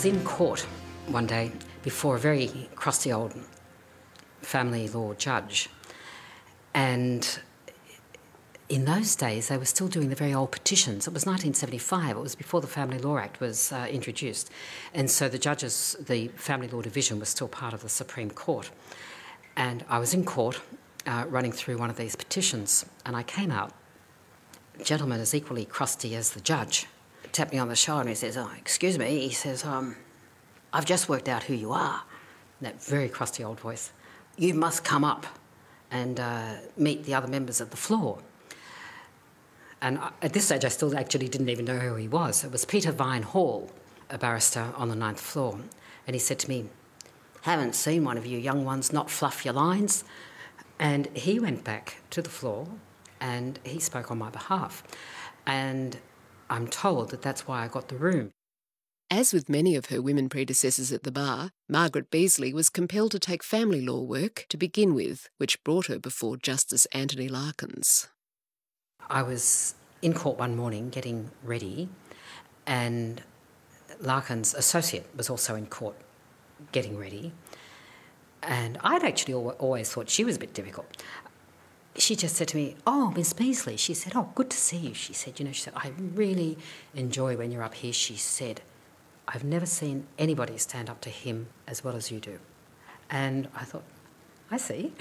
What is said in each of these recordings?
was in court one day before a very crusty old family law judge, and in those days they were still doing the very old petitions. It was 1975, it was before the Family Law Act was introduced, and so the Family Law Division was still part of the Supreme Court. And I was in court running through one of these petitions, and I came out. A gentleman as equally crusty as the judge tapped me on the shoulder and he says, "Oh, excuse me," he says, "I've just worked out who you are." In that very crusty old voice. "You must come up and meet the other members of the floor." And at this stage I still actually didn't even know who he was. It was Peter Vine Hall, a barrister on the 9th floor. And he said to me, "Haven't seen one of you young ones not fluff your lines." And he went back to the floor and he spoke on my behalf. And I'm told that that's why I got the room. As with many of her women predecessors at the bar, Margaret Beasley was compelled to take family law work to begin with, which brought her before Justice Anthony Larkins. I was in court one morning getting ready, and Larkins' associate was also in court getting ready, and I'd actually always thought she was a bit difficult. She just said to me, "Oh, Miss Beasley," she said, "oh, good to see you." She said, she said, "I really enjoy when you're up here." She said, "I've never seen anybody stand up to him as well as you do." And I thought, I see.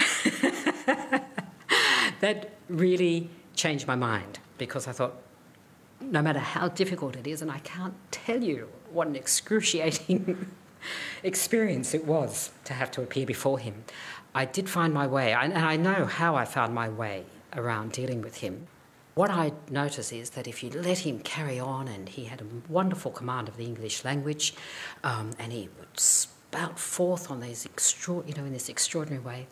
That really changed my mind, because I thought, no matter how difficult it is, and I can't tell you what an excruciating experience it was to have to appear before him, I did find my way, and I know how I found my way around dealing with him. What I notice is that if you let him carry on, and he had a wonderful command of the English language, and he would spout forth on these in this extraordinary way,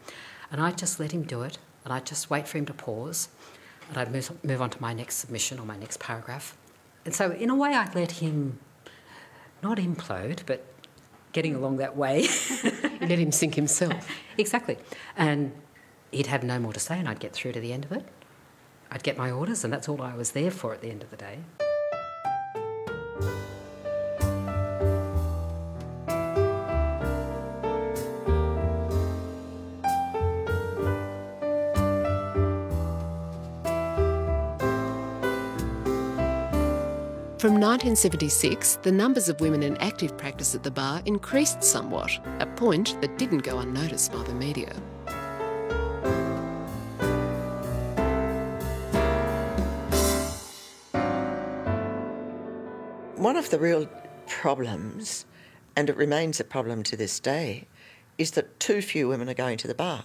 and I'd just let him do it, and I'd just wait for him to pause, and I'd move on to my next submission or my next paragraph. And so in a way I'd let him not implode, but getting along that way. You let him sink himself. Exactly. And he'd have no more to say, and I'd get through to the end of it. I'd get my orders, and that's all I was there for at the end of the day. From 1976, the numbers of women in active practice at the bar increased somewhat, a point that didn't go unnoticed by the media. One of the real problems, and it remains a problem to this day, is that too few women are going to the bar.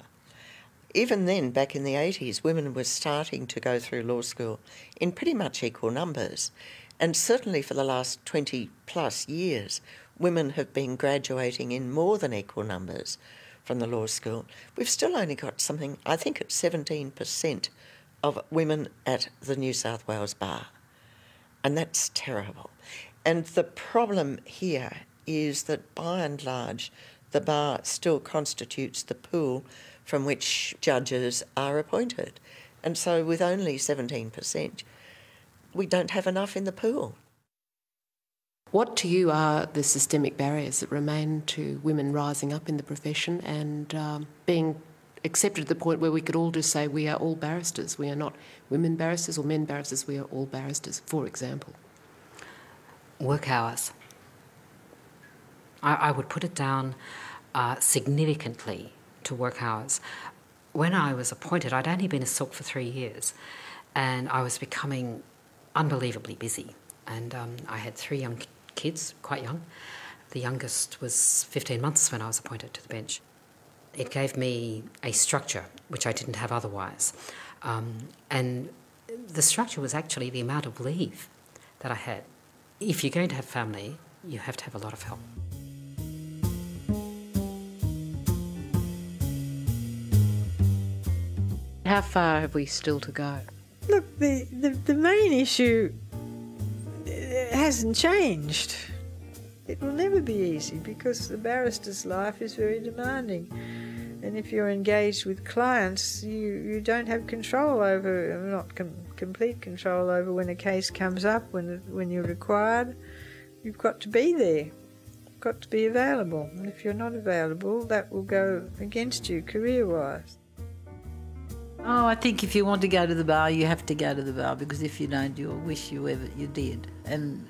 Even then, back in the 80s, women were starting to go through law school in pretty much equal numbers. And certainly for the last 20 plus years, women have been graduating in more than equal numbers from the law school. We've still only got something, I think it's 17% of women at the New South Wales bar. And that's terrible. And the problem here is that by and large, the bar still constitutes the pool from which judges are appointed. And so with only 17%, we don't have enough in the pool. What to you are the systemic barriers that remain to women rising up in the profession and being accepted to the point where we could all just say we are all barristers? We are not women barristers or men barristers, we are all barristers, for example. Work hours. I would put it down significantly to work hours. When I was appointed, I'd only been a silk for 3 years, and I was becoming unbelievably busy. And I had 3 young kids, quite young. The youngest was 15 months when I was appointed to the bench. It gave me a structure which I didn't have otherwise. And the structure was actually the amount of leave that I had. If you're going to have family, you have to have a lot of help. How far have we still to go? Look, the main issue hasn't changed. It will never be easy because the barrister's life is very demanding. And if you're engaged with clients, you don't have control over, not complete control over when a case comes up, when you're required. You've got to be there got to be available. And if you're not available, that will go against you career-wise. Oh, I think if you want to go to the bar, you have to go to the bar, because if you don't, you'll wish you did. And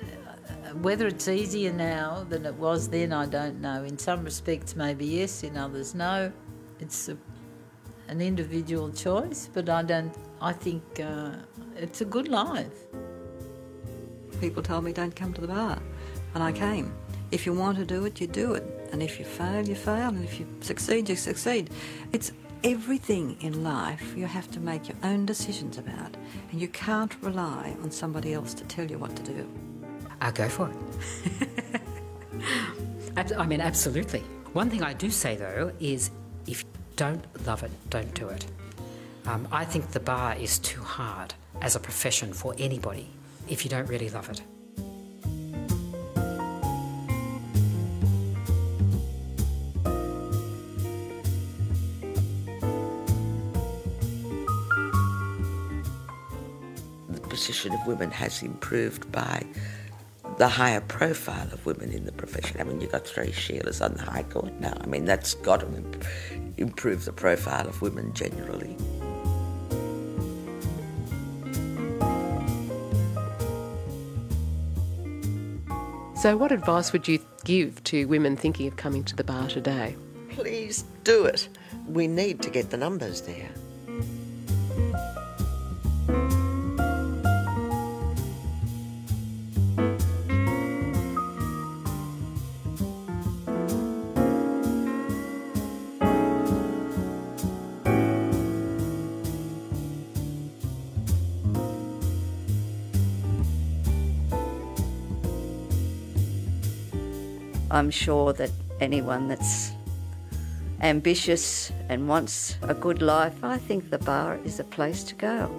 whether it's easier now than it was then, I don't know. In some respects, maybe yes, in others, no. It's an individual choice, but I think it's a good life. People told me don't come to the bar, and I came. If you want to do it, you do it. And if you fail, you fail. And if you succeed, you succeed. It's everything in life you have to make your own decisions about, and you can't rely on somebody else to tell you what to do. I'll go for it. I mean, absolutely. One thing I do say, though, is if you don't love it, don't do it. I think the bar is too hard as a profession for anybody if you don't really love it. The position of women has improved by the higher profile of women in the profession. I mean, you've got 3 Sheilas on the High Court now. I mean, that's got to improve the profile of women generally. So what advice would you give to women thinking of coming to the bar today? Please do it. We need to get the numbers there. I'm sure that anyone that's ambitious and wants a good life, I think the bar is a place to go.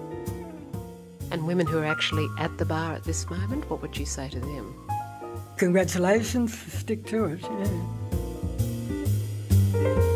And women who are actually at the bar at this moment, what would you say to them? Congratulations, stick to it, yeah.